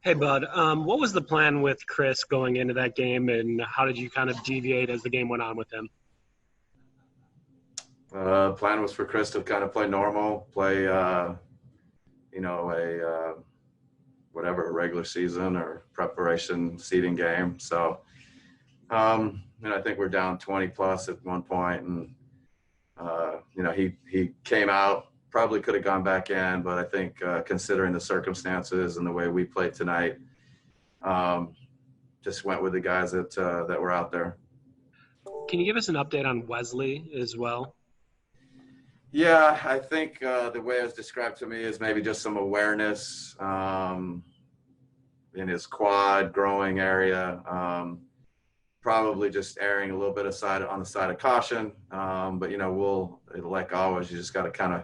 Hey, Bud. What was the plan with Chris going into that game, and how did you kind of deviate as the game went on with him? Plan was for Chris to kind of play normal, play, a whatever, a regular season or preparation seeding game. So, I think we're down 20 plus at one point, and he came out, probably could have gone back in, but I think considering the circumstances and the way we played tonight, just went with the guys that were out there. Can you give us an update on Wesley as well? Yeah, I think the way it was described to me is maybe just some awareness in his quad growing area. Probably just erring a little bit on the side of caution. But like always, you just got to kind of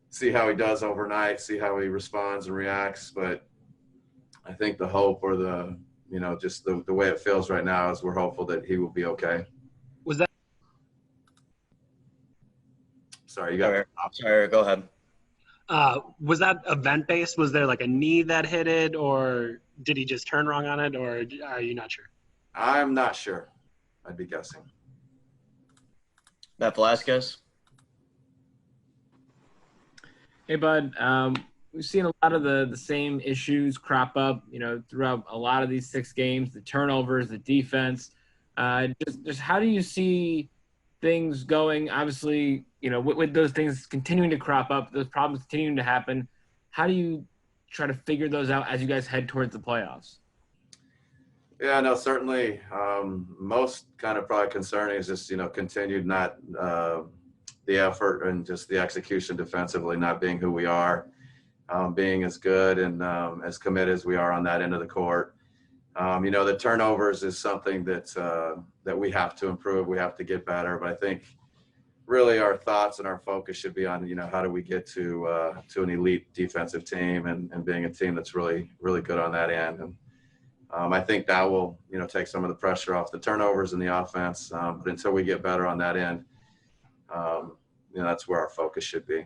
see how he does overnight, see how he responds and reacts. But I think the hope or just the way it feels right now is we're hopeful that he will be okay. Was that? Sorry, you got. Sorry, go ahead. Was that event-based? Was there like a knee that hit it, or did he just turn wrong on it, or are you not sure? I'm not sure. I'd be guessing. Matt Velasquez. Hey, Bud. We've seen a lot of the same issues crop up, throughout a lot of these 6 games, the turnovers, the defense. Just how do you see things going? Obviously, with those things continuing to crop up, those problems continuing to happen, how do you try to figure those out as you guys head towards the playoffs? Yeah, no, certainly. Most kind of probably concerning is just, continued not the effort and just the execution defensively, not being who we are, being as good and as committed as we are on that end of the court. The turnovers is something that we have to improve. We have to get better. But I think really our thoughts and our focus should be on, how do we get to an elite defensive team and being a team that's really, really good on that end. And I think that will, take some of the pressure off the turnovers in the offense. But until we get better on that end, that's where our focus should be.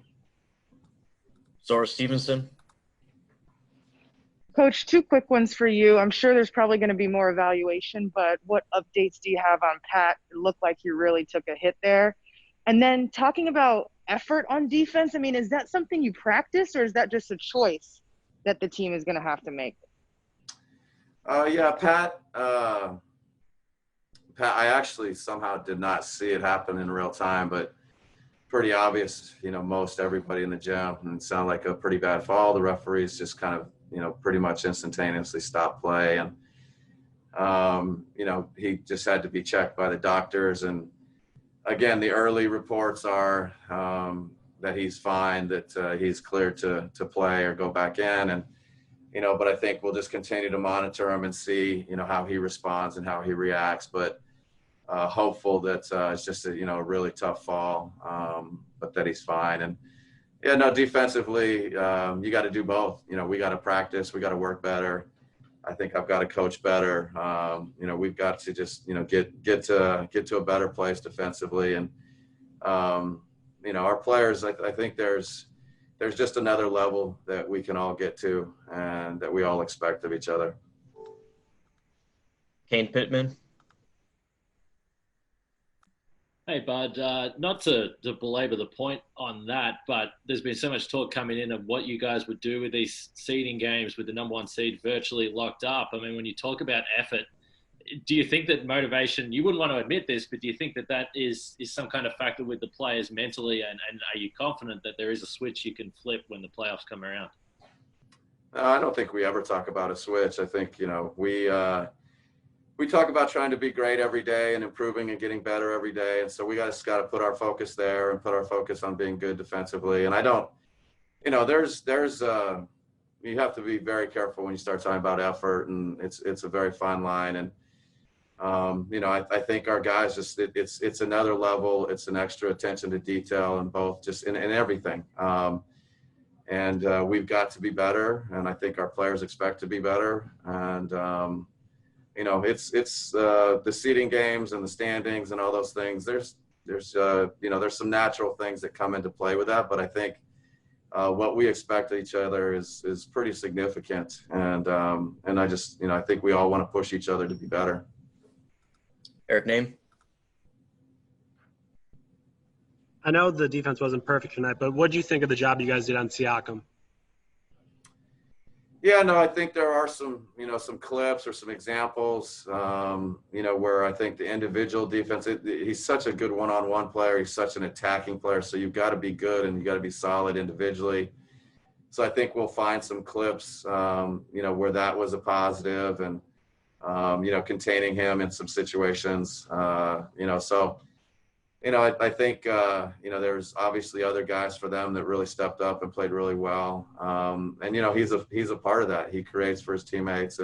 Zora Stevenson. Coach, 2 quick ones for you. I'm sure there's probably going to be more evaluation, but what updates do you have on Pat? It looked like he really took a hit there. And then talking about effort on defense, is that something you practice, or is that just a choice that the team is going to have to make? Yeah, Pat, I actually somehow did not see it happen in real time, but pretty obvious, most everybody in the gym, and it sounded like a pretty bad fall. The referees just kind of, pretty much instantaneously stopped play. And, he just had to be checked by the doctors. And again, the early reports are that he's fine, that he's cleared to play or go back in. And, but I think we'll just continue to monitor him and see, how he responds and how he reacts. But hopeful that it's just a really tough fall, but that he's fine. And yeah, no, defensively, you got to do both. We got to practice, we got to work better. I think I've got to coach better. We've got to just get to a better place defensively. And our players, I think there's just another level that we can all get to and that we all expect of each other. Kane Pittman. Hey, Bud, not to belabor the point on that, but there's been so much talk coming in of what you guys would do with these seeding games with the number 1 seed virtually locked up. When you talk about effort, do you think that motivation, you wouldn't want to admit this, but do you think that is some kind of factor with the players mentally, and are you confident that there is a switch you can flip when the playoffs come around? I don't think we ever talk about a switch. I think, we talk about trying to be great every day and improving and getting better every day. And so we just got to put our focus there and put our focus on being good defensively. And I don't, there's you have to be very careful when you start talking about effort, and it's a very fine line. And, I think our guys just, it's another level. It's an extra attention to detail and both just in everything. And we've got to be better. And I think our players expect to be better. And, it's the seeding games and the standings and all those things. There's some natural things that come into play with that. But I think, what we expect of each other is pretty significant. And I just, I think we all want to push each other to be better. Eric Name. I know the defense wasn't perfect tonight, but what do you think of the job you guys did on Siakam? Yeah, no, I think there are some, some clips or some examples, where I think the individual defense, he's such a good one-on-one player. He's such an attacking player. So you've got to be good and you've got to be solid individually. So I think we'll find some clips, where that was a positive and, containing him in some situations, so. I think, there's obviously other guys for them that really stepped up and played really well. And, he's a part of that. He creates for his teammates.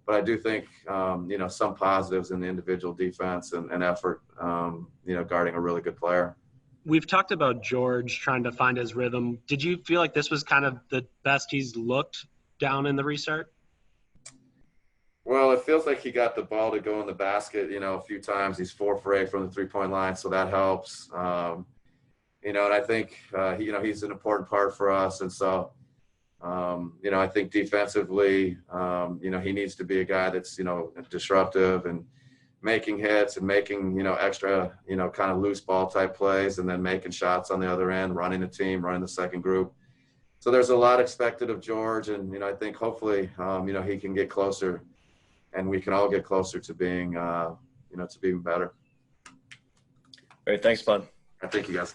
But I do think, some positives in the individual defense and effort, guarding a really good player. We've talked about George trying to find his rhythm. Did you feel like this was kind of the best he's looked down in the restart? Well, it feels like he got the ball to go in the basket, a few times. He's 4 for 8 from the 3-point line, so that helps. And I think, he's an important part for us. And so, I think defensively, he needs to be a guy that's, disruptive and making hits and making, extra, kind of loose ball type plays and then making shots on the other end, running the team, running the second group. So there's a lot expected of George. And, I think hopefully, he can get closer. And we can all get closer to being, to being better. Great. Thanks, Bud. Thank you, guys.